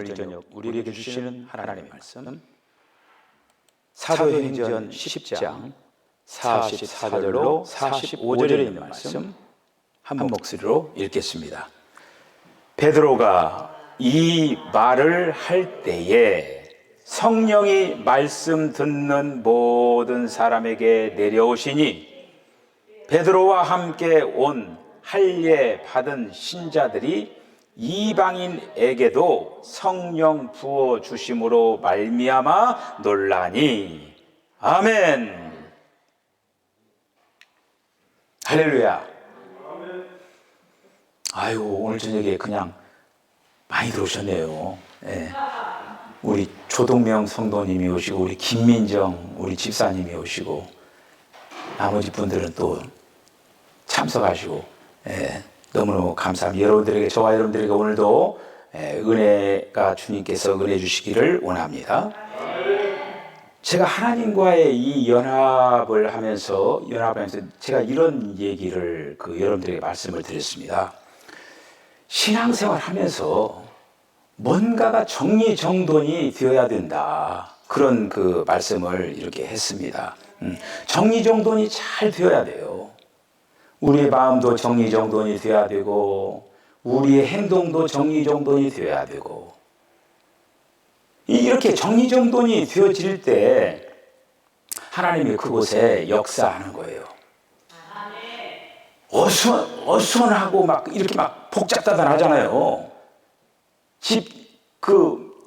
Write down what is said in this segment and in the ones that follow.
오늘 이 저녁 우리에게 주시는 하나님의 말씀 사도행전 10장 44절로 45절에 있는 말씀 한 목소리로 읽겠습니다. 베드로가 이 말을 할 때에 성령이 말씀 듣는 모든 사람에게 내려오시니 베드로와 함께 온 할례 받은 신자들이 이방인에게도 성령 부어 주심으로 말미암아 놀라니. 아멘. 할렐루야. 아유, 오늘 저녁에 그냥 많이 들어오셨네요. 네. 우리 조동명 성도님이 오시고 우리 김민정 우리 집사님이 오시고 나머지 분들은 또 참석하시고, 예, 너무너무 감사합니다. 여러분들에게, 저와 여러분들에게 오늘도 은혜가 주님께서 은혜 주시기를 원합니다. 제가 하나님과의 이 연합을 하면서 제가 이런 얘기를 여러분들에게 말씀을 드렸습니다. 신앙생활 하면서 뭔가가 정리정돈이 되어야 된다. 그런 말씀을 이렇게 했습니다. 정리정돈이 잘 되어야 돼요. 우리의 마음도 정리정돈이 되어야 되고 우리의 행동도 정리정돈이 되어야 되고, 이렇게 정리정돈이 되어질 때 하나님이 그곳에 역사하는 거예요. 어수선하고 막 이렇게 막 복잡다단하잖아요.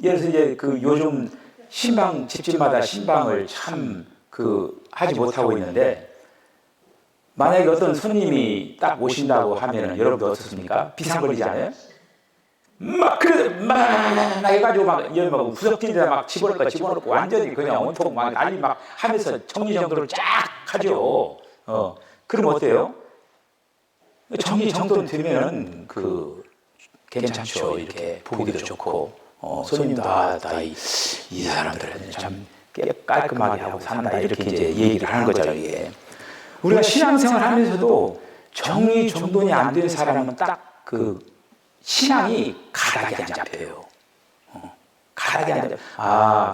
예를 들어서 이제 요즘 집집마다 신방을 참 하지 못하고 있는데, 만약에 어떤 손님이 딱 오신다고 하면은 여러분도 어떻습니까? 비상거리지 않아요? 막 해가지고 막 구석진 데다 막 집어넣고 완전히 그냥 온통 막 난리 막 하면서 정리정돈을 쫙 하죠. 그럼 어때요? 정리정돈 되면은 괜찮죠. 이렇게 보기도 좋고, 손님도 이 사람들은 참 깔끔하게 하고 산다, 이렇게 이제 얘기를 하는 거죠. 이게 우리가 신앙생활 하면서도 정리정돈이 안 된 사람은 딱 신앙이 가닥이 안 잡혀요. 가닥이 안 잡혀요.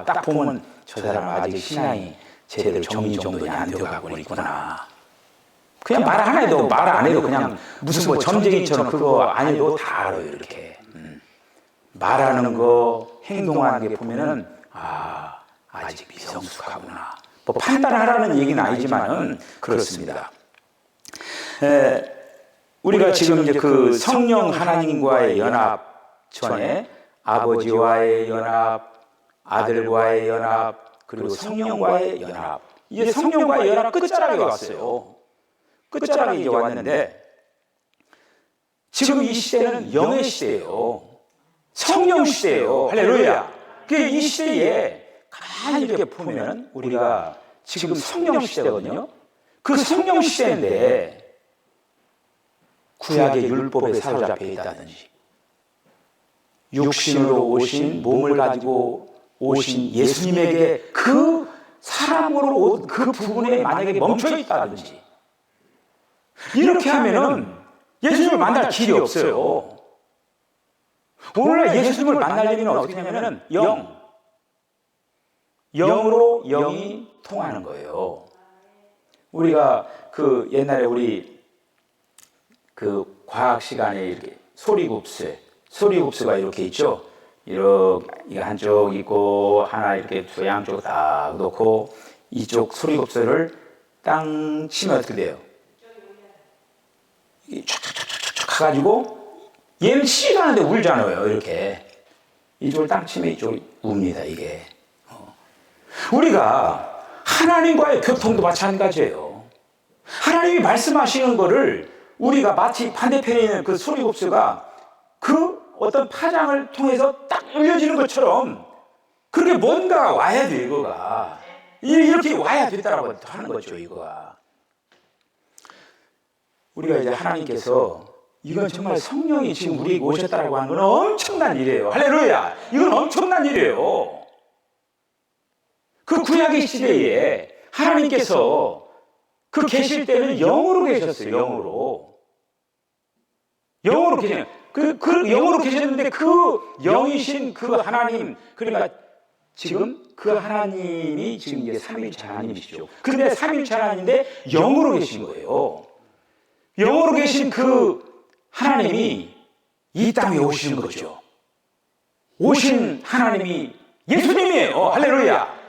딱 보면 저 사람 아직 신앙이 제대로 정리정돈이 안 되어가고 있구나. 그냥 말 안 해도 그냥 무슨 점쟁이처럼 그거 안 해도 다 알아요. 이렇게 말하는 거, 행동하는 게 보면은 아직 미성숙하구나. 판단하라는 얘기는 아니지만은 그렇습니다. 우리가 지금 이제 성령 하나님과의 연합 전에 아버지와의 연합, 아들과의 연합, 그리고 성령과의 연합, 이제 성령과의 연합 끝자락에 왔어요. 끝자락에 이제 왔는데, 지금 이 시대는 영의 시대예요. 성령 시대예요. 할렐루야. 이 시대에 가만히 이렇게 보면 우리가 지금 성령 시대거든요. 성령 시대인데 구약의 율법에 사로잡혀 있다든지, 육신으로 오신, 몸을 가지고 오신 예수님에게 사람으로 그 부분에 만약에 멈춰 있다든지, 이렇게 하면은 예수님을 만날 길이 없어요. 오늘날 예수님을 만나려면 어떻게 하냐면은 영으로 영이 통하는 거예요. 우리가 옛날에 우리 과학 시간에 이렇게 소리굽수가 이렇게 있죠. 이렇게 한쪽 있고 하나 이렇게 두 양쪽 딱 놓고 이쪽 소리굽수를 땅 치면 어떻게 돼요? 촥촥촥촥 가가지고 얘는 치지도 않는데 울잖아요. 이렇게 이쪽을 땅 치면 이쪽이 웁니다. 이게 우리가 하나님과의 교통도 마찬가지예요. 하나님이 말씀하시는 거를 우리가 마치 반대편에 있는 소리굽수가 어떤 파장을 통해서 딱 울려지는 것처럼 그렇게 뭔가 와야 돼. 이거가 이렇게 와야 된다라고 하는 거죠. 이거가 우리가 이제 하나님께서 이건 정말 성령이 지금 우리에게 오셨다라고 하는 건 엄청난 일이에요. 할렐루야. 이건 엄청난 일이에요. 구약의 시대에 하나님께서 계실 때는 영으로 계셨어요. 영으로 계세요. 그 영으로 계셨는데 그 영이신 그 하나님, 그러니까 지금 그 하나님이 지금 이제 삼위일체 하나님이시죠. 근데 삼위일체 하나님인데 영으로 계신 거예요. 영으로 계신 그 하나님이 이 땅에 오신 거죠. 오신 하나님이 예수님이에요. 할렐루야.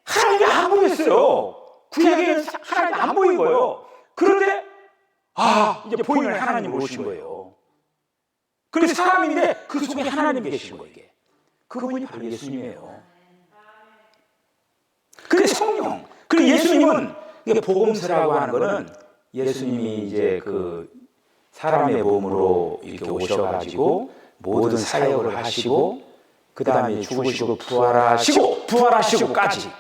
하나님이 안 보였어요. 구약에는 하나님이 안 보인 거예요. 그런데 이제 보이는 하나님 오신 거예요. 그래서 사람인데 그 속에 하나님이 계신 거예요. 이게. 그분이 바로 예수님이에요. 근데 성령, 그리고 예수님은 이게 복음서라고 하는 거는 예수님이 이제 그 사람의 몸으로 이렇게 오셔가지고 모든 사역을 하시고 그 다음에 죽으시고 부활하시고까지,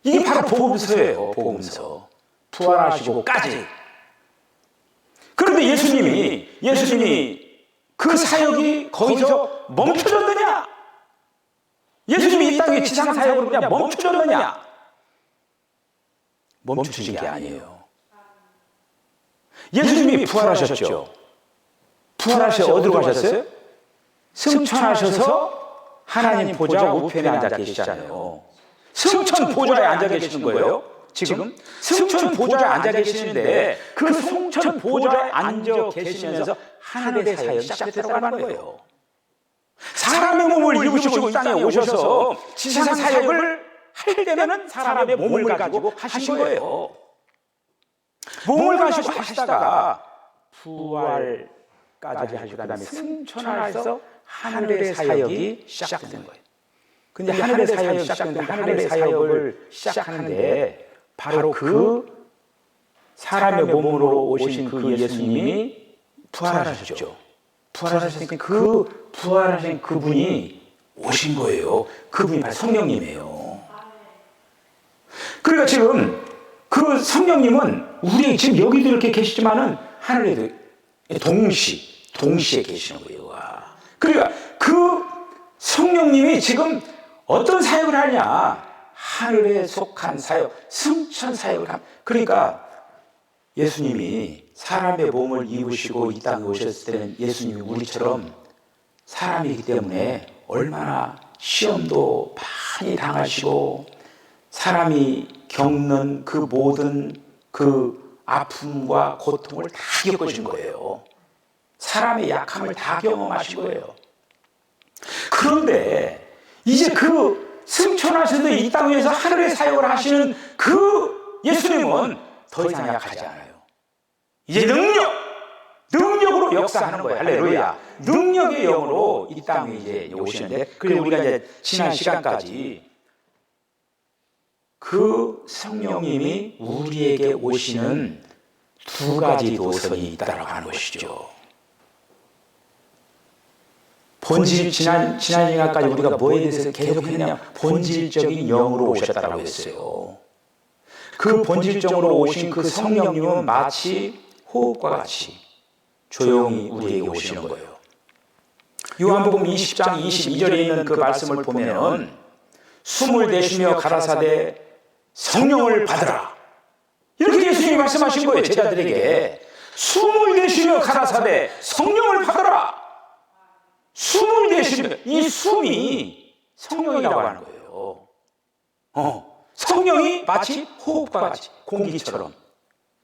이게 바로 복음서예요. 복음서. 부활하시고까지. 그런데 예수님이 그 사역이 거기서 멈춰졌느냐? 예수님이 이 땅에 지상 사역으로 그냥 멈춰졌느냐? 멈추신 게 아니에요. 예수님이 부활하셨죠. 부활하셔서 어디로 가셨어요? 승천하셔서 하나님 보좌 우편에 앉아 계시잖아요. 승천 보좌에 앉아 계시는 거예요. 지금 승천 보좌에 앉아 계시는데 그 승천 보좌에 앉아 계시면서 하늘의 사역이 시작되라고 하는 거예요. 사람의 몸을 입으시고 이 땅에 오셔서 지상 사역을 할 때는 사람의 몸을 가지고 하신 거예요. 몸을 가지고 하시다가 부활까지 하시고 그다음에 승천하셔서 하늘의 사역이 시작된 거예요. 근데 하늘의 사역이 시작되는데 하늘의 사역을 시작하는데 바로 그 사람의 몸으로 오신 그 예수님이 부활하셨죠. 부활하셨으니까 그 부활하신 그분이 오신 거예요. 그분이 바로 성령님이에요. 그러니까 지금 그 성령님은 우리 지금 여기도 이렇게 계시지만은 하늘에도 동시에 계시는 거예요. 그러니까 그 성령님이 지금 어떤 사역을 하냐? 하늘에 속한 사역, 승천 사역을 합니다. 그러니까 예수님이 사람의 몸을 입으시고 이 땅에 오셨을 때는 예수님이 우리처럼 사람이기 때문에 얼마나 시험도 많이 당하시고 사람이 겪는 그 모든 그 아픔과 고통을 다 겪으신 거예요. 사람의 약함을 다 경험하신 거예요. 그런데 이제 그 승천하셔서 이 땅에서 하늘의 사역을 하시는 그 예수님은 더 이상 약하지 않아요. 이제 능력으로 역사하는 거예요. 할렐루야. 능력의 영으로 이 땅에 이제 오시는데, 그래서 우리가 이제 지난 시간까지 그 성령님이 우리에게 오시는 두 가지 노선이 있다라고 하는 것이죠. 지난 시간까지 우리가 뭐에 대해서 계속 했냐? 본질적인 영으로 오셨다라고 했어요. 그 본질적으로 오신 그 성령님은 마치 호흡과 같이 조용히 우리에게 오시는 거예요. 요한복음 20장 22절에 있는 그 말씀을 보면 숨을 내쉬며 가라사대 성령을 받으라, 이렇게 예수님이 말씀하신 거예요. 제자들에게 숨을 내쉬며 가라사대 성령을 받으라. 숨을 내쉬며, 이 숨이 성령이라고 하는 거예요. 성령이 마치 호흡과 같이 공기처럼.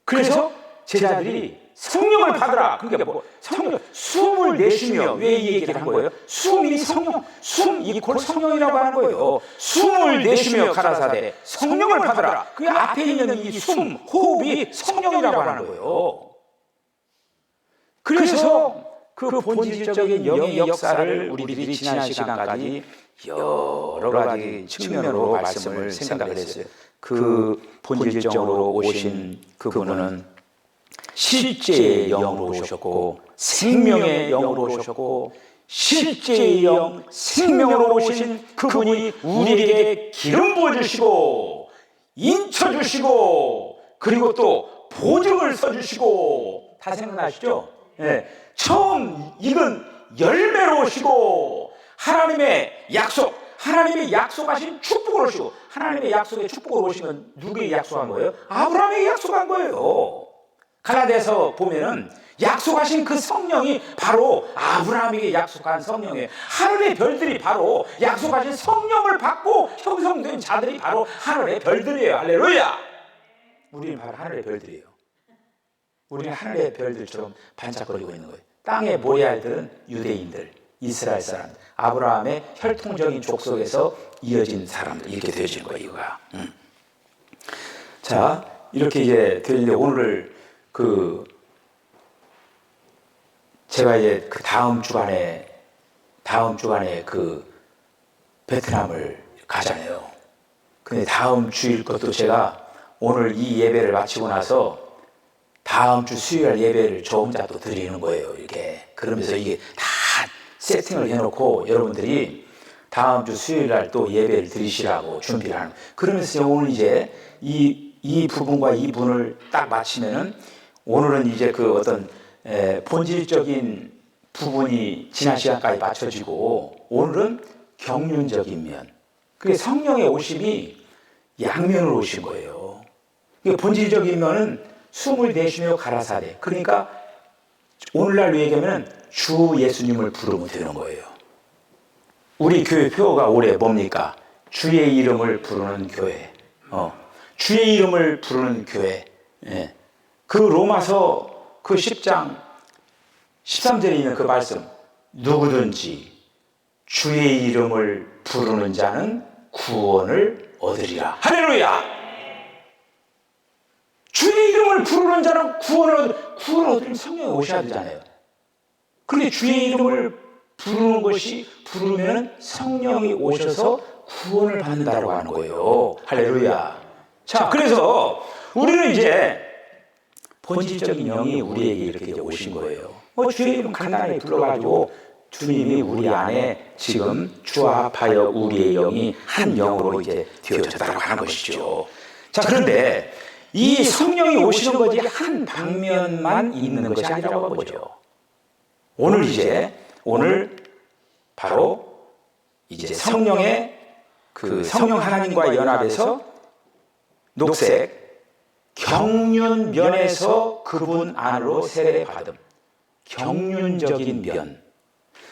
그래서 제자들이 성령을 받으라. 그러니까 성령, 숨을 내쉬며, 왜 이 얘기를 한 거예요? 숨이 성령, 숨 이퀄 성령이라고 하는 거예요. 숨을 내쉬며 가라사대 성령을 받으라. 그 앞에 있는 이 숨, 호흡이 성령이라고 하는 거예요. 그래서 그 본질적인 영의 역사를 우리들이 지난 시간까지 여러 가지 측면으로 말씀을 생각을 했어요. 그 본질적으로 오신 그분은 실제의 영으로 오셨고, 생명의 영으로 오셨고, 실제의 영, 생명으로 오신 그분이 우리에게 기름 부어주시고 인쳐주시고 그리고 또 보증을 써주시고, 다 생각나시죠? 네. 처음 익은 열매로 오시고, 하나님의 약속하신 축복을 오시고, 하나님의 약속의 축복을 오시면 누구에게 약속한 거예요? 아브라함에게 약속한 거예요. 갈라디아서 보면은 약속하신 그 성령이 바로 아브라함에게 약속한 성령이에요. 하늘의 별들이 바로 약속하신 성령을 받고 형성된 자들이 바로 하늘의 별들이에요. 할렐루야! 우리는 바로 하늘의 별들이에요. 우리는 하늘의 별들처럼 반짝거리고 있는 거예요. 땅의 모래알들은 유대인들, 이스라엘 사람, 아브라함의 혈통적인 족속에서 이어진 사람들, 이렇게 되어지는 거예요, 이거가. 자, 이렇게 이제 되는데 오늘 제가 이제 그 다음 주간에 그 베트남을 가잖아요. 근데 다음 주일 것도 제가 오늘 이 예배를 마치고 나서 다음 주 수요일 예배를 저 혼자 또 드리는 거예요. 이렇게. 그러면서 이게 다 세팅을 해놓고 여러분들이 다음 주 수요일 날 또 예배를 드리시라고 준비를 하는. 그러면서 오늘 이제 이 부분과 이 분을 딱 마치면은 오늘은 이제 그 어떤 본질적인 부분이 지난 시간까지 맞춰지고 오늘은 경륜적인 면. 그게 성령의 오심이 양면으로 오신 거예요. 본질적인 면은 숨을 내쉬며 가라사대. 그러니까 오늘날 얘기하면 주 예수님을 부르면 되는 거예요. 우리 교회 표어가 올해 뭡니까? 주의 이름을 부르는 교회. 주의 이름을 부르는 교회. 예. 그 로마서 그 10장 13절에 있는 그 말씀, 누구든지 주의 이름을 부르는 자는 구원을 얻으리라. 할렐루야! 주의 이름을 부르는 자는 구원을 얻으면 성령이 오셔야 되잖아요. 그런데 주의 이름을 부르면 성령이 오셔서 구원을 받는다라고 하는 거예요. 할렐루야. 자, 그래서 우리는 이제 본질적인 영이 우리에게 이렇게 이제 오신 거예요. 주의 이름 간단히 불러가지고 주님이 우리 안에 지금 주합하여 우리의 영이 한 영으로 이제 되어졌다고 하는 것이죠. 자, 그런데 이 성령이 오시는 것이 한 방면만 있는 것이 아니라고 하는 거죠. 오늘 바로 이제 성령의 그 성령 하나님과 연합해서 녹색 경륜면에서 그분 안으로 세례받음. 경륜적인 면.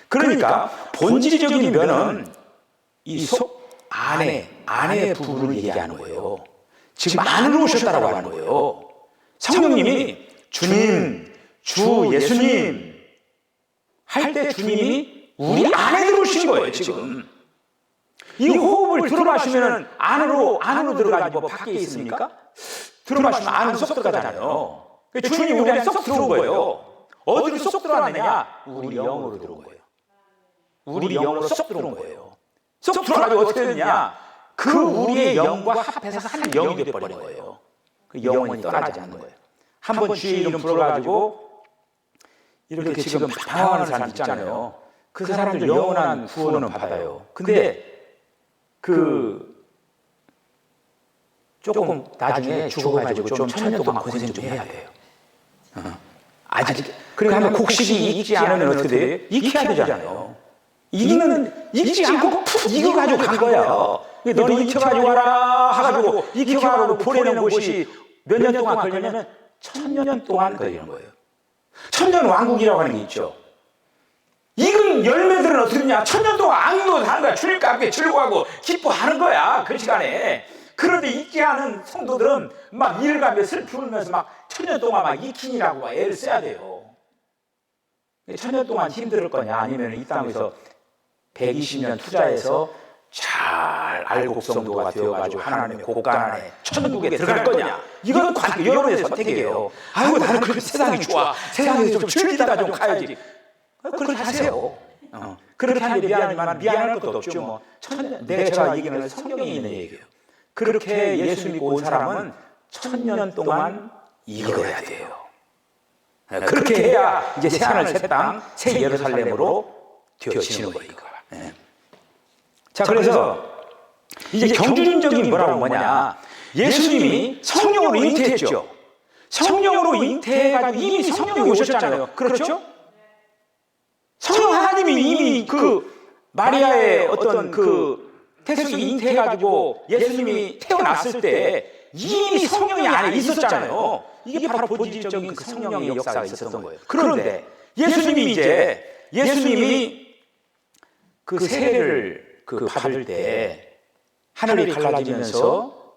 그러니까 본질적인 면은 이 속 안의 부분을 얘기하는 거예요. 지금 안으로 오셨다라고 하는 거예요. 성령님이 주님, 주 예수님 할 때 주님이 우리 안에 들어오신 거예요, 지금. 이 호흡을 들어 마시면 안으로 들어가지 뭐 밖에 있습니까? 들어 마시면 안으로 쏙 들어가잖아요. 주님이 우리 안에 쏙 들어온 거예요. 어디로 쏙 들어왔느냐? 우리 영으로 들어온 거예요. 우리 영으로 쏙 들어온 거예요. 쏙 들어가지고 어떻게 됐냐? 그 우리의 영과 합해서 한 영이 되어버린 거예요. 그 영원히 떠나지 않는 거예요. 한번 주의 이름 불러가지고 이렇게 지금 방황하는 사람 있잖아요. 그 사람들 영원한 구원은 받아요. 근데 조금 나중에 죽어가지고 좀 천년 동안 고생 좀 해야 돼요. 아직 그러니까 곡식이 익지 않으면 어떻게 돼요? 익혀야 되잖아요. 익지 않고 푹 익어가지고 간 거야. 너는 익혀가지고 와라 하가지고 익혀가지고 보내는 곳이 몇 년 동안 걸리면 1000년 동안 걸리는 거예요. 천년 왕국이라고 하는 게 있죠. 익은 열매들은 어떻게 되냐? 1000년 동안 악노하는 거야. 주님과 함께 즐거워하고 기뻐하는 거야. 그 시간에. 그런데 익지 않은 성도들은 막 일가며 슬프면서 막 1000년 동안 막 익히니라고 막 애를 써야 돼요. 1000년 동안 힘들 거냐? 아니면 이 땅에서 120년 투자해서 잘 알곡성도가 되어가지고 하나님의 곳간 안에 천국에 들어갈 거냐? 이건 여러분의 선택이에요. 아이고 나는 그 세상이 좋아. 세상에서 좀 즐기다가 좀 가야지. 그렇게 하세요. 그렇게 하는데 미안할 것도 없죠. 뭐 제가 얘기하는 성경에 있는 얘기예요. 그렇게 예수 믿고 온 사람은 1000년 동안 익어야 돼요. 그렇게 해야 이제 새하늘 새 땅 새 예루살렘으로 되어지는 거예요. 자, 그래서 이제 경륜적인 뭐냐? 예수님이 성령으로 잉태했죠. 성령으로 잉태해가지고 이미 성령이 오셨잖아요. 그렇죠? 성령 하나님이 이미 그 마리아의 어떤 그 태숙이 잉태해가지고 예수님이 태어났을 때 이미 성령이 안에 있었잖아요. 이게 바로 본질적인 그 성령의 역사가 있었던 거예요. 그런데 예수님이 그 세례를 받을 때 하늘이 갈라지면서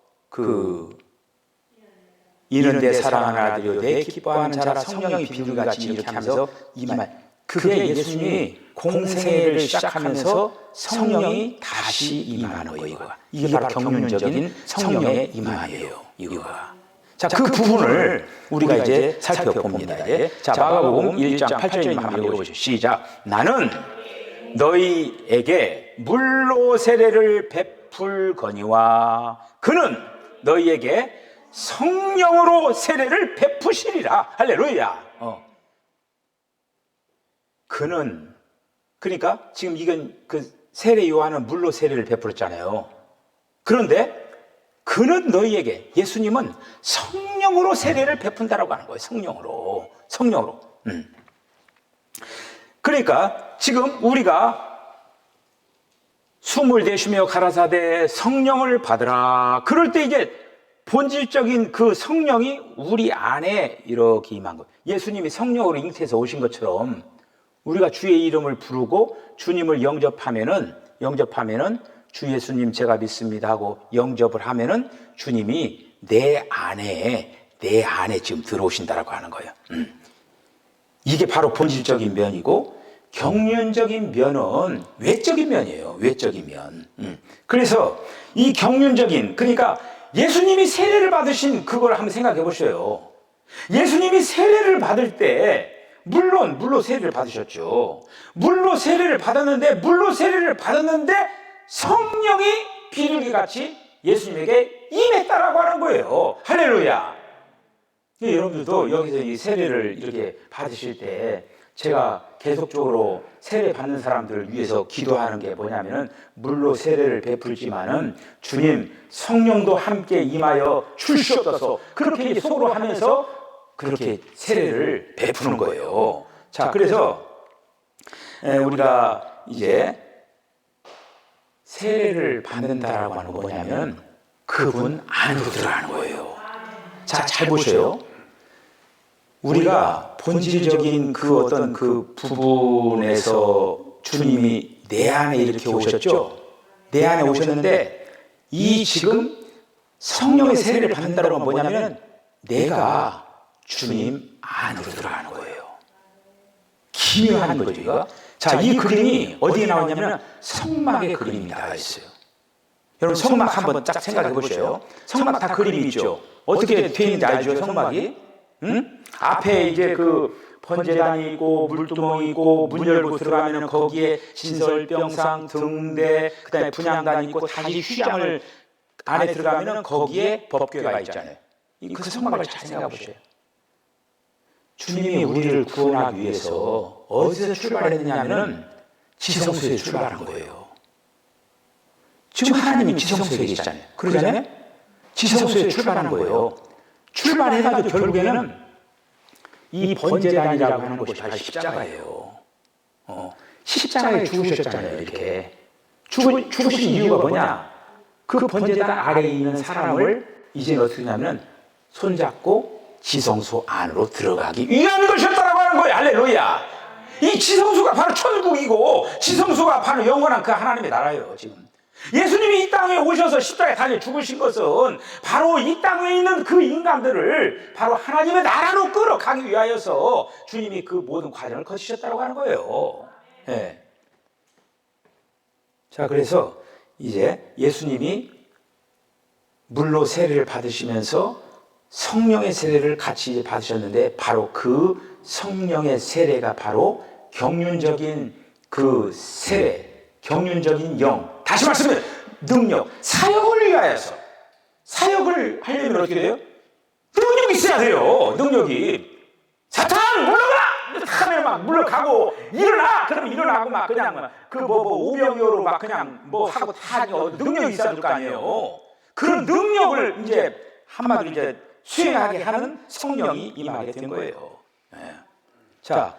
이는 내 사랑하는 아들이요 내 기뻐하는 자라 성령이 비둘기같이 이렇게 하면서 그게 예수님이 공생애를 시작하면서 성령이 다시 임하는 거예요. 이게 바로 경륜적인 성령의 임함이에요. 이거가. 자, 그 부분을 우리가 이제 살펴봅니다. 자, 마가복음 1장 8절에 한번 읽어보시죠. 시작. 나는 너희에게 물로 세례를 베풀거니와 그는 너희에게 성령으로 세례를 베푸시리라. 할렐루야. 그는, 그러니까 지금 이건 그 세례 요한은 물로 세례를 베풀었잖아요. 그런데 그는 너희에게, 예수님은 성령으로 세례를 베푼다라고 하는 거예요. 성령으로. 그러니까 지금 우리가 숨을 내쉬며 가라사대 성령을 받으라. 그럴 때 이제 본질적인 그 성령이 우리 안에 이렇게 임한 거예요. 예수님이 성령으로 잉태해서 오신 것처럼 우리가 주의 이름을 부르고 주님을 영접하면은 주 예수님 제가 믿습니다 하고 영접을 하면은 주님이 내 안에 지금 들어오신다라고 하는 거예요. 이게 바로 본질적인 면이고 경륜적인 면은 외적인 면이에요. 외적인 면. 그래서 이 경륜적인, 그러니까 예수님이 세례를 받으신 그걸 한번 생각해 보셔요. 예수님이 세례를 받을 때 물론 세례를 받으셨죠. 물로 세례를 받았는데 성령이 비둘기같이 예수님에게 임했다라고 하는 거예요. 할렐루야. 여러분들도 여기서 이 세례를 이렇게 받으실 때 제가 계속적으로 세례 받는 사람들을 위해서 기도하는 게 뭐냐면은 물로 세례를 베풀지만은 주님 성령도 함께 임하여 주시옵소서 그렇게 속으로 하면서 그렇게 세례를 베푸는 거예요. 자, 그래서 우리가 이제 세례를 받는다라고 하는 건 뭐냐면 그분 안으로 들어가는 거예요. 자, 잘 보세요. 우리가 본질적인 그 어떤 그 부분에서 주님이 내 안에 이렇게 오셨죠. 내 안에 오셨는데 이 지금 성령의 세례를 받는다라고 하는 건 뭐냐면 내가 주님 안으로 들어가는 거예요. 기묘한 거죠, 이거. 자, 이 그림이 어디에 나왔냐면 성막의 그림이 나와 있어요. 여러분 성막 한번 딱 생각해 보세요. 성막 다 그림이 있죠. 어떻게 되어 있는지 알죠, 성막이? 앞에 이제 그 번제단이 있고 물두멍이 있고 문 열고 들어가면 거기에 진설병상 등대 그다음에 분향단이 있고 다시 휘장을 안에 들어가면 거기에 법궤가 있잖아요. 그 성막을 잘 생각해 보세요. 주님이 우리를 구원하기 위해서 어디서 출발했느냐면 지성소에 출발한 거예요. 지금 하나님이 지성소에 계시잖아요. 그러잖아요. 지성소에 출발한 거예요. 출발해가지고 결국에는 이 번제단이라고 하는 것이 바로 십자가예요. 십자가에 죽으셨잖아요. 이렇게 죽으신 이유가 뭐냐? 그 번제단 아래에 있는 사람을 이제 어떻게 하냐면 손잡고 지성소 안으로 들어가기 위한 것이었다라고 하는 거예요. 할렐루야. 이 지성소가 바로 천국이고 지성소가 바로 영원한 그 하나님의 나라예요. 지금 예수님이 이 땅에 오셔서 십자가에 달려 죽으신 것은 바로 이 땅에 있는 그 인간들을 바로 하나님의 나라로 끌어가기 위하여서 주님이 그 모든 과정을 거치셨다고 하는 거예요. 네. 자, 그래서 이제 예수님이 물로 세례를 받으시면서 성령의 세례를 같이 받으셨는데 바로 그 성령의 세례가 바로 경륜적인 그 세례, 경륜적인 영, 다시 말씀해 능력, 사역을 위하여서 사역을 하려면 어떻게 돼요? 능력이 있어야 돼요. 능력이. 사탄 물러가! 하면 막 물러가고 일어나! 그러면 일어나고 막 그냥 오병이어로 막 그냥 하고 다 능력이 있어야 될 거 아니에요. 그런 능력을 이제 한마디로 이제 수행하게 하는 성령이 임하게 된 거예요. 네. 자,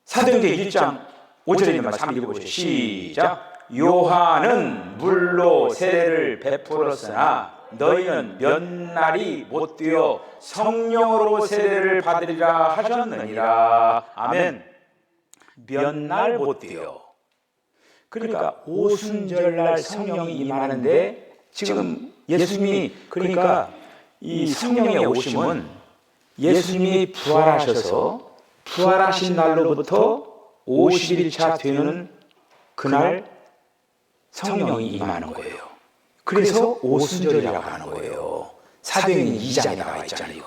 사도행전 1장 5절에 있는 말씀 한번 읽어보시죠. 시작. 요한은 물로 세례를 베풀었으나 너희는 몇 날이 못 되어 성령으로 세례를 받으리라 하셨느니라. 아멘. 몇 날 못 되어. 그러니까 오순절날 성령이 임하는데 지금 예수님이 그러니까 이 성령의 오심은 예수님이 부활하셔서 부활하신 날로부터 50일차 되는 그날 성령이 임하는 거예요. 그래서 오순절이라고 하는 거예요. 사도행전 2장에 나와 있잖아요.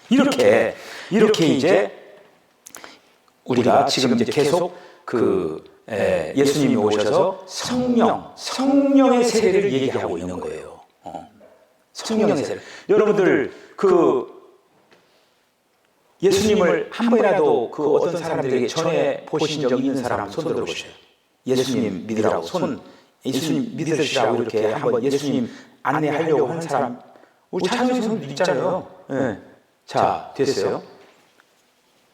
이렇게 이제 우리가 지금 이제 계속 예수님이 오셔서 성령의 세례를 얘기하고 있는 거예요. 성령의 세례. 여러분들 예수님을 한 번이라도 어떤 사람들에게 전해 보신 적 있는 사람 손 들어보세요. 예수님 믿으라고 예수님 믿으시라고 이렇게 한번 예수님 안내하려고 하는 사람 우리 찬성도 있잖아요. 네. 자, 됐어요.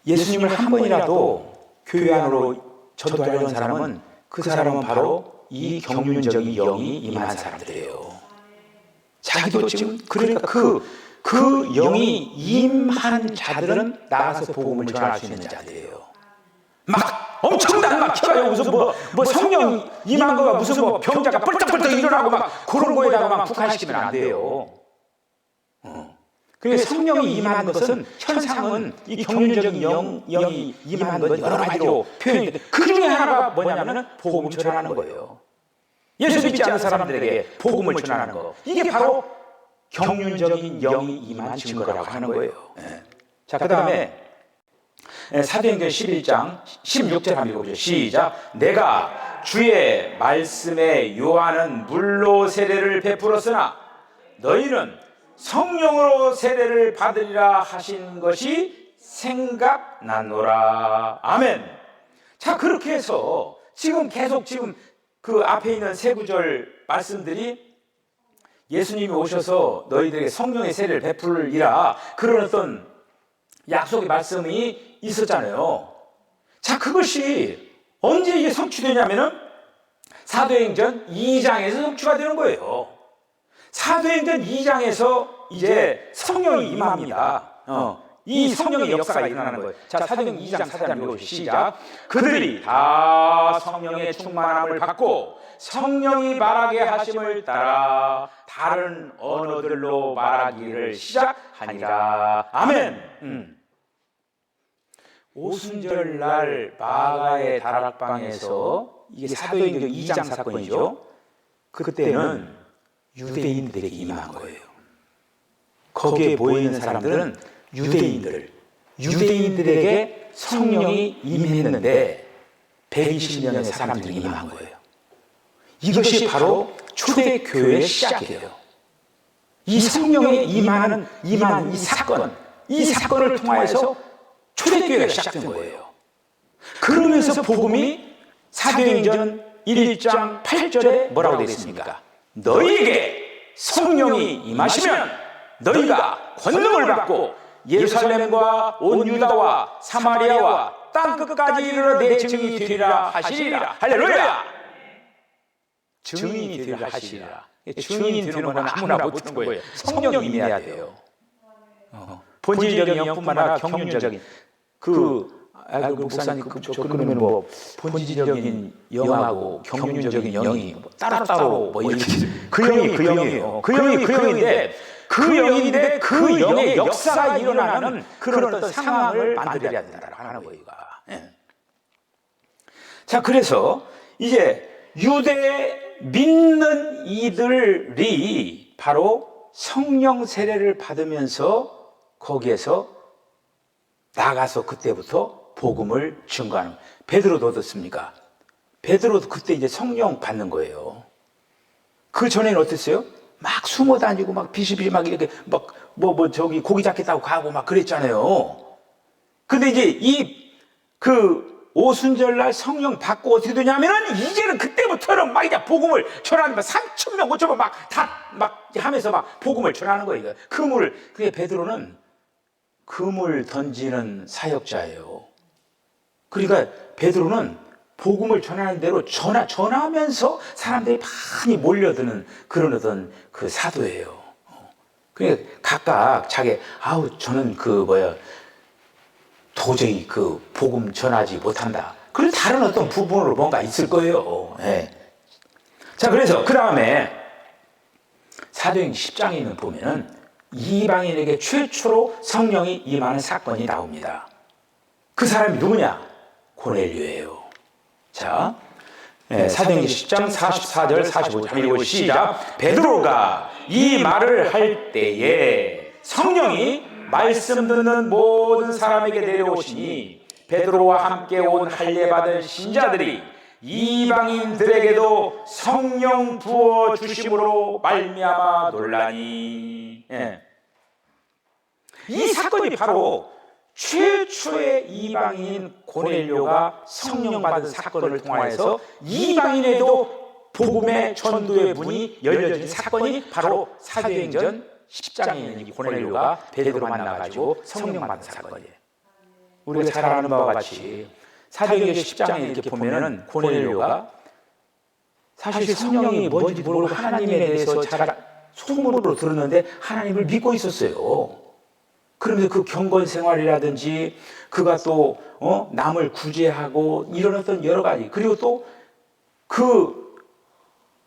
예수님을 한 번이라도 교회 안으로 전도하려는 사람은 그 사람은 바로 이 경륜적인 영이 임한 사람들이에요. 자기도 지금 그러니까 그 영이 임한 자들은 나가서 복음을 전할 수 있는 자들이에요. 막 엄청난 막 기가요. 무슨 뭐 성령 임한 거가 무슨 뭐 병자가 뻘떡뻘떡 일어나고 막 그런 거에다가 막 국한시키면 안 돼요. 그래서 성령이 임한 것은 현상은 이 경륜적인 영이 임한 건 여러 가지로 표현이 되는데 그 중에 하나가 뭐냐면은 복음을 전하는 거예요. 예수 믿지 않는 사람들에게 복음을 전하는 거. 이게 바로 경륜적인 영이 임한 증거라고 하는 거예요. 자, 그 다음에 사도행전 11장 16절 한번 읽어보죠. 시작. 내가 주의 말씀에 요한은 물로 세례를 베풀었으나 너희는 성령으로 세례를 받으리라 하신 것이 생각나노라. 아멘. 자, 그렇게 해서 지금 계속 그 앞에 있는 세 구절 말씀들이 예수님이 오셔서 너희들에게 성령의 세례를 베풀리라 그런 어떤 약속의 말씀이 있었잖아요. 자, 그것이 언제 이게 성취되냐면은 사도행전 2장에서 성취가 되는 거예요. 사도행전 2장에서 이제 성령이 임합니다. 이 성령의 역사가 일어나는 거예요. 자, 사도행전 2장 4절 읽어보시죠. 시작. 그들이 다 성령의 충만함을 받고 성령이 말하게 하심을 따라 다른 언어들로 말하기를 시작하니라. 아멘. 오순절날 바가의 다락방에서 이게 사도행전 2장 사건이죠. 그때는 유대인들에게 임한 거예요. 거기에 모여있는 사람들은 유대인들에게 성령이 임했는데 120명의 사람들이 임한 거예요. 이것이 바로 초대교회의 시작이에요. 이 성령의 임한 이 사건을 통하여서 초대교회가 시작된 거예요. 그러면서 복음이 사도행전 1장 8절에 뭐라고 되어 있습니까? 너희에게 성령이 임하시면 너희가 권능을 받고 예루살렘과 온 유다와 사마리아와 땅끝까지 이르러 내 증인이 되리라 하시리라. 할렐루야. 증인이 되리라 하시리라. 증인이 되는 건 아무나 못하는 거예요. 성령이 임해야 돼요. 본질적인 영뿐만 아니라 경륜적인 목사님 그러면 뭐 본질적인 영하고 경륜적인 영이 따로따로 뭐 이렇게 그 영이에요. 그 영인데 그 영의 역사가 일어나는 그런 어떤 상황을 만들어야 된다고 하는 거예요. 자, 그래서 이제 유대 믿는 이들이 바로 성령 세례를 받으면서 거기에서 나가서 그때부터 복음을 증거하는 거예요. 베드로도 어떻습니까? 베드로도 그때 이제 성령 받는 거예요. 그 전에는 어땠어요? 막 숨어 다니고 막 비실비실 막 이렇게 막 저기 고기 잡겠다고 가고 막 그랬잖아요. 근데 이제 오순절날 성령 받고 어떻게 되냐면은 이제는 그때부터는 막 이제 복음을 전하는 거 3,000명 5,000명 막 하면서 막 복음을 전하는 거예요. 그게 베드로는 금을 던지는 사역자예요. 그러니까 베드로는 복음을 전하는 대로 전하면서 사람들이 많이 몰려드는 그런 어떤 그 사도예요. 그러니까 각각 자기 저는 도저히 복음 전하지 못한다. 그런 다른 어떤 부분으로 뭔가 있을 거예요. 예. 자, 그래서 그 다음에 사도행전 10장에는 보면은 이방인에게 최초로 성령이 임하는 사건이 나옵니다. 그 사람이 누구냐? 고넬료예요. 자, 사도행전 10장 44절 45절 읽고 시작. 베드로가 이 말을 할 때에 성령이 말씀 듣는 모든 사람에게 내려오시니 베드로와 함께 온 할례 받은 신자들이 이방인들에게도 성령 부어 주심으로 말미암아 놀라니. 이 사건이 바로 최초의 이방인 고넬료가 성령 받은 사건을 통하여서 이방인에도 복음의 전도의 문이 열려진 사건이 바로 사도행전 10장에 있는 이 고넬료가 베드로 만나가지고 성령 받은 사건이에요. 우리가 잘 아는 바와 같이 사도행전 10장에 이렇게 보면은 고넬료가 사실 성령이 뭔지 모르고 하나님에 대해서 잘 소문으로 들었는데 하나님을 믿고 있었어요. 그러면서 그 경건 생활이라든지 그가 또 남을 구제하고 이런 어떤 여러 가지, 그리고 또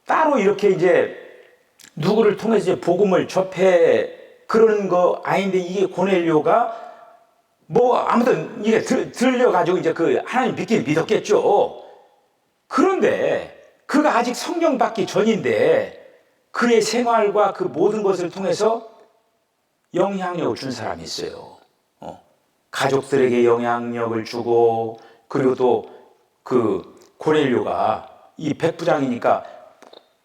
따로 이렇게 이제 누구를 통해서 이제 복음을 접해 그러는 거 아닌데, 이게 고넬료가 아무튼 이게 들려가지고 이제 하나님 믿긴 믿었겠죠. 그런데 그가 아직 성령 받기 전인데 그의 생활과 그 모든 것을 통해서 영향력을 준 사람이 있어요. 가족들에게 영향력을 주고, 그리고 또 고넬료가 이 백부장이니까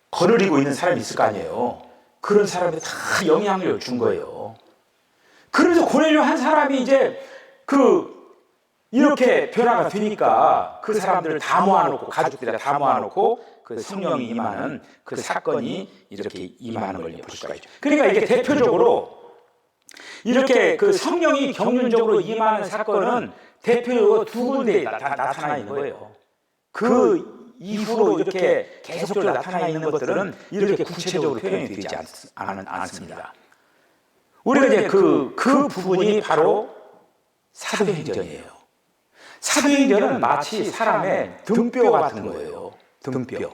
거느리고 있는 사람이 있을 거 아니에요. 그런 사람이 다 영향력을 준 거예요. 그래서 고넬료 한 사람이 이제 이렇게 변화가 되니까 그 사람들을 다 모아놓고, 가족들을 다 모아놓고 그 성령이 임하는 그 사건이 이렇게 임하는 걸 볼 수가 있죠. 그러니까 이게 대표적으로 이렇게 성령이 경륜적으로 임하는 사건은 대표적으로 두 군데에 나타나 있는 거예요. 그 이후로 이렇게 계속적으로 나타나 있는 것들은 이렇게 구체적으로 표현이 되지 않습니다. 우리가 이제 그 부분이 바로 사도행전이에요. 사도행전은 마치 사람의 등뼈 같은 거예요. 등뼈.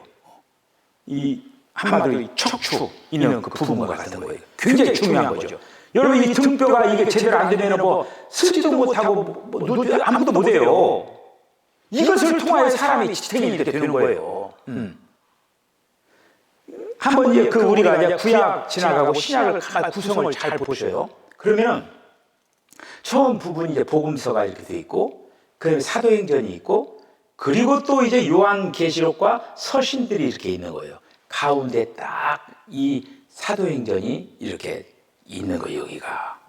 이 한마디로 척추 있는 그 부분 같은 거예요. 굉장히 중요한 거죠. 여러분, 이 등뼈가 이게 제대로 안 되면 쓰지도 못하고 아무도 못해요. 이것을 통하여 사람이 지탱이 되는 거예요. 한번 이제 우리가 이제 구약 지나가고 신약을 구성을 잘 보셔요. 그러면 처음 부분이 이제 복음서가 이렇게 돼 있고, 그다음에 사도행전이 있고, 그리고 또 이제 요한계시록과 서신들이 이렇게 있는 거예요. 가운데 딱 이 사도행전이 이렇게 있는 거예요, 여기가.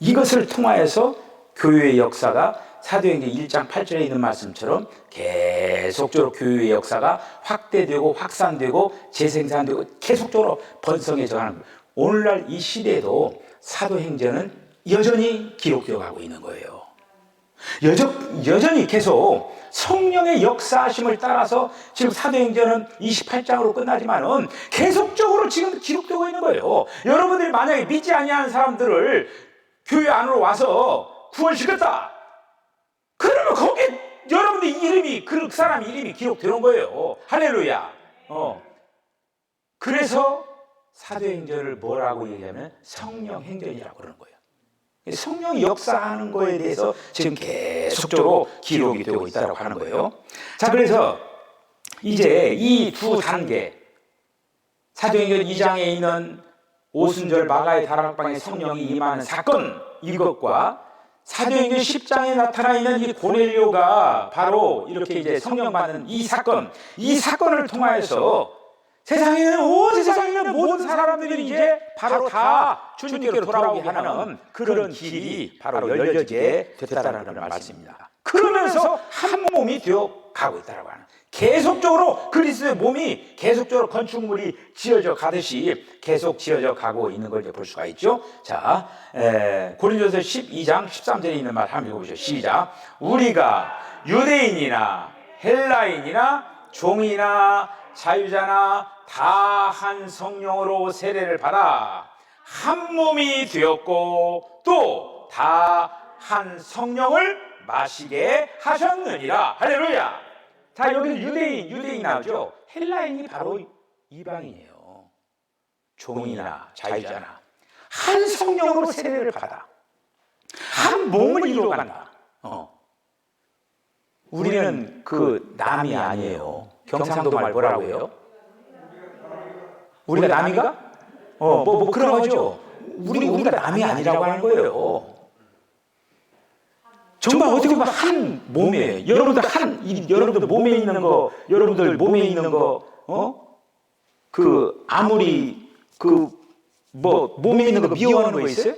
이것을 통하여서 교회의 역사가 사도행전 1장 8절에 있는 말씀처럼 계속적으로 교회의 역사가 확대되고 확산되고 재생산되고 계속적으로 번성해져 가는 거예요. 오늘날 이 시대에도 사도행전은 여전히 기록되어 가고 있는 거예요. 여전히 계속 성령의 역사하심을 따라서 지금 사도행전은 28장으로 끝나지만은 계속적으로 지금 기록되고 있는 거예요. 여러분들이 만약에 믿지 아니하는 사람들을 교회 안으로 와서 구원시켰다, 그러면 거기에 여러분들 이름이, 그 사람 이름이 기록되는 거예요. 할렐루야. 그래서 사도행전을 뭐라고 얘기하면 성령행전이라고 그러는 거예요. 성령이 역사하는 거에 대해서 지금 계속적으로 기록이 되고 있다고 하는 거예요. 자, 그래서 이제 이 두 단계, 사도행전 2장에 있는 오순절 마가의 다락방에 성령이 임하는 사건, 이것과 사도행전 10장에 나타나 있는 이 고넬료가 바로 이렇게 이제 성령 받는 이 사건을 통하여서 온 세상에 있는 모든 사람들이 이제 바로 다 주님께로 돌아오게 하는 그런 길이 바로 열려지게 됐다는 말씀입니다. 그러면서 한 몸이 되어 가고 있다고 하는, 계속적으로 그리스도의 몸이 계속적으로 건축물이 지어져 가듯이 계속 지어져 가고 있는 걸 볼 수가 있죠. 자, 고린도서 12장 13절에 있는 말 한번 읽어보시죠. 시작. 우리가 유대인이나 헬라인이나 종이나 자유자나 다 한 성령으로 세례를 받아 한 몸이 되었고 또 다 한 성령을 마시게 하셨느니라. 할렐루야. 자, 여기 유대인 나오죠. 헬라인이 바로 이방인이에요. 종이나 자유자나 한 성령으로 세례를 받아 한 몸을 이루어간다. 우리는 그 남이 아니에요. 경상도 말 뭐라고 해요? 우리가 남이가? 그런 거죠. 우리가 남이 아니라고 하는 거예요. 정말 어떻게 보면 한 몸에, 여러분들 몸에 있는 거, 아무리 몸에 있는 거 미워하는 거 있어요?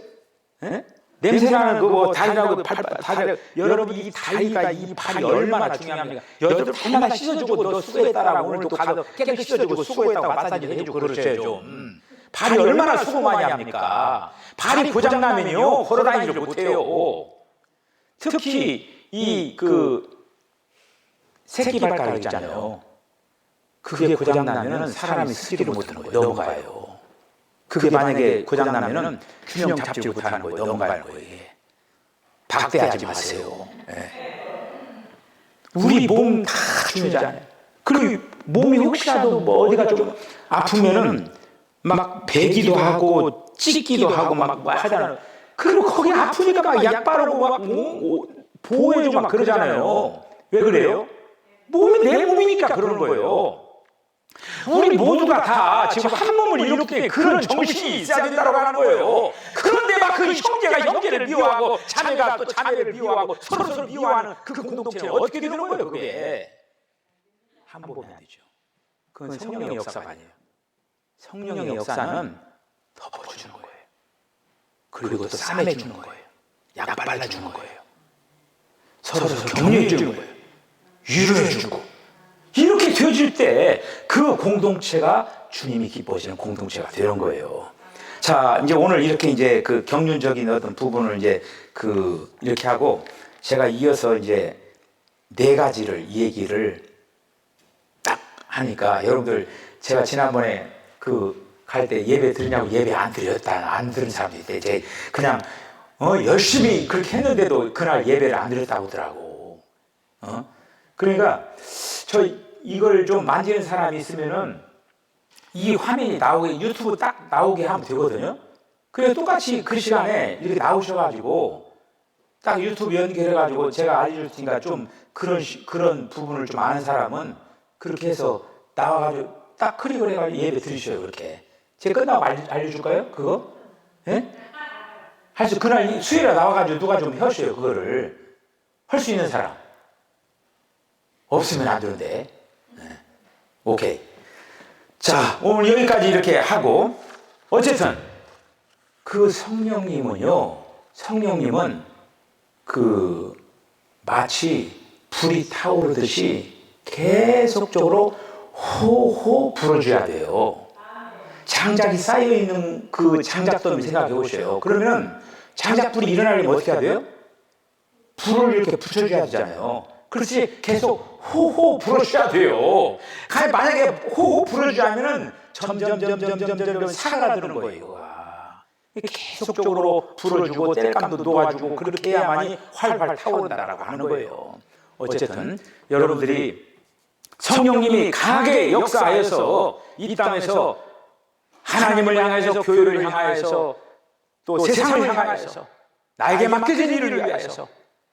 냄새나는 거 다리라고 다리, 여러분 이 다리가 이 발이 얼마나 중요합니까? 여자들 발만 씻어주고 너 수고했다라고 오늘 또 가서 깨끗이 씻어주고 수고했다고 마사지 해주고 그러셔요 좀. 발이 얼마나 수고 많이 합니까? 발이 고장나면요 걸어다니지를 못해요. 특히 새끼 발가락 있잖아요. 그게 고장나면은 사람이 쓰지를 못하는 거예요. 넘어가요. 그게 만약에 고장나면은 균형 잡지 못하는 거예요. 넘어가는 거예요. 박대하지 마세요. 우리 몸 다 중요하잖아요. 그리고 몸이 혹시라도 어디가 좀 아프면은 막 베기도 하고 찢기도 하고 막 하잖아요. 그리고 거기 아프니까 막 약 바르고 막 보호해주고 막 그러잖아요. 왜 그래요? 내 몸이니까 그러는 거예요. 우리 모두가 다 지금 한 몸을 이루기 때문에 그런 정신이 있어야 된다고 하는 거예요. 그런데 막 그 형제가 형제를 미워하고 자매가 또 자매를 미워하고 서로 미워하는 그 공동체는 어떻게 되는 거예요? 그게 한 몸이 안 되죠. 그건 성령의 역사가 아니에요. 성령의 역사는 덮어주는 거예요. 그리고 또 싸매주는 거예요. 약 발라주는 거예요. 서로 격려해주는 거예요. 위로해주고 이렇게 되어질 때 그 공동체가 주님이 기뻐하시는 공동체가 되는 거예요. 자, 이제 오늘 이렇게 이제 그 경륜적인 어떤 부분을 이제 이렇게 하고 제가 이어서 이제 네 가지를 얘기를 딱 하니까 여러분들 제가 지난번에 갈 때 예배 드리냐고 예배 안 들은 사람도 있대. 이제 그냥 열심히 그렇게 했는데도 그날 예배를 안 드렸다고 하더라고. 그러니까 이걸 좀 만지는 사람이 있으면은 이 화면이 나오게 유튜브 딱 나오게 하면 되거든요. 그래서 똑같이 그 시간에 이렇게 나오셔가지고 딱 유튜브 연결해가지고 제가 알려줄 테니까 좀 그런 부분을 좀 아는 사람은 그렇게 해서 나와가지고 딱 클릭을 해가지고 예배 드리셔요. 그렇게 제가 끝나고 알려줄까요? 그거? 예? 그날 수요일에 나와가지고 누가 좀 하셔요. 그거를 할 수 있는 사람 없으면 안 되는데. 오케이. 자, 오늘 여기까지 이렇게 하고 어쨌든 그 성령님은 마치 불이 타오르듯이 계속적으로 호호 불어줘야 돼요. 장작이 쌓여있는 그 장작더미 생각해 보세요. 그러면 장작불이 일어나려면 어떻게 해야 돼요? 불을 이렇게 붙여줘야 되잖아요. 그렇지, 계속 호호 불어줘야 돼요. 만약에 호호 불어주자면은 점점 사가라드는 거예요. 계속적으로 불어주고 땔감도 놓아주고 그렇게 해야만이 활활 타오른다라고 하는 거예요. 어쨌든 여러분들이 성령님이 강하게 역사하여서 이 땅에서 하나님을 향해서 교회를 향하여서 또 세상을 향하여서 나에게 맡겨진 일을 위하여서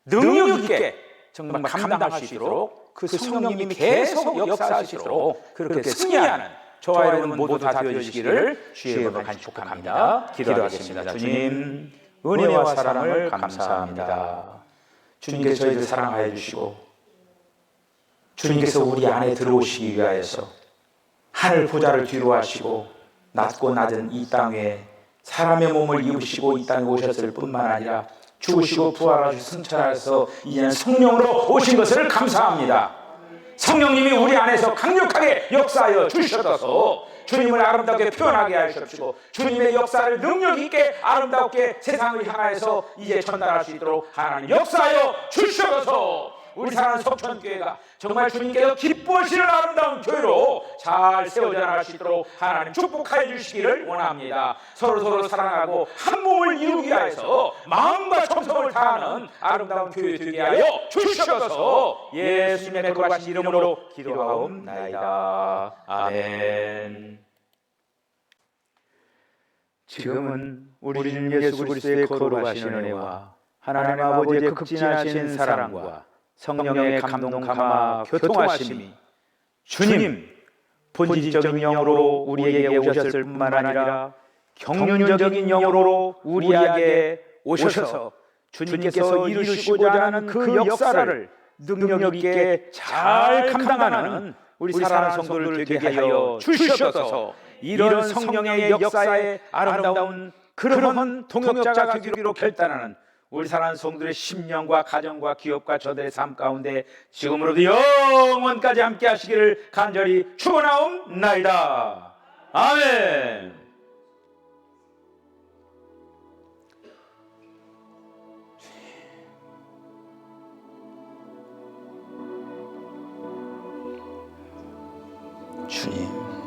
능력 있게 정말 감당할 수 있도록 그 성령님이 계속 역사할 수 있도록 그렇게 승리하는 저와 여러분 모두 다 되어주시기를 주의 이름으로 간절히 축복합니다. 기도하겠습니다. 주님, 은혜와 사랑을 감사합니다. 주님께서 저희를 사랑하여 주시고 주님께서 우리 안에 들어오시기 위하여서 하늘 보좌를 뒤로 하시고 낮고 낮은 이 땅에 사람의 몸을 입으시고 이 땅에 오셨을 뿐만 아니라 죽으시고 부활하시고 승천하셔서 이제는 성령으로 오신 것을 감사합니다. 성령님이 우리 안에서 강력하게 역사하여 주셔서 주님을 아름답게 표현하게 하시옵시고 주님의 역사를 능력 있게 아름답게 세상을 향하여서 이제 전달할 수 있도록 하나님 역사하여 주셔서 우리 사랑하는 석천교회가 정말 주님께서 기뻐하시는 아름다운 교회로 잘 세워져 나갈 수 있도록 하나님 축복하여 주시기를 원합니다. 서로 사랑하고 한 몸을 이루기 위해서 마음과 정성을 다하는 아름다운 교회 되게 하여 주시옵소서. 예수님의 거룩하신 이름으로 기도하옵나이다. 아멘. 지금은 우리 주님 예수 그리스도의 거룩하신 은혜와 하나님 아버지의 극진하신 사랑과 성령의 감동 감화 교통하심이 주님 본질적인 영으로 우리에게 오셨을 뿐만 아니라 경륜적인 영으로 우리에게 오셔서 주님께서 이루시고자 하는 그 역사를 능력 있게 잘 감당하는 우리 사랑하는 성도를 되게 하여 주시옵소서. 이런 성령의 역사에 아름다운 그러한 동역자가 되기로 결단하는 우리 사랑하는 성도들의 심령과 가정과 기업과 저들의 삶 가운데 지금으로도 영원까지 함께 하시기를 간절히 축원하옵나이다. 아멘. 주님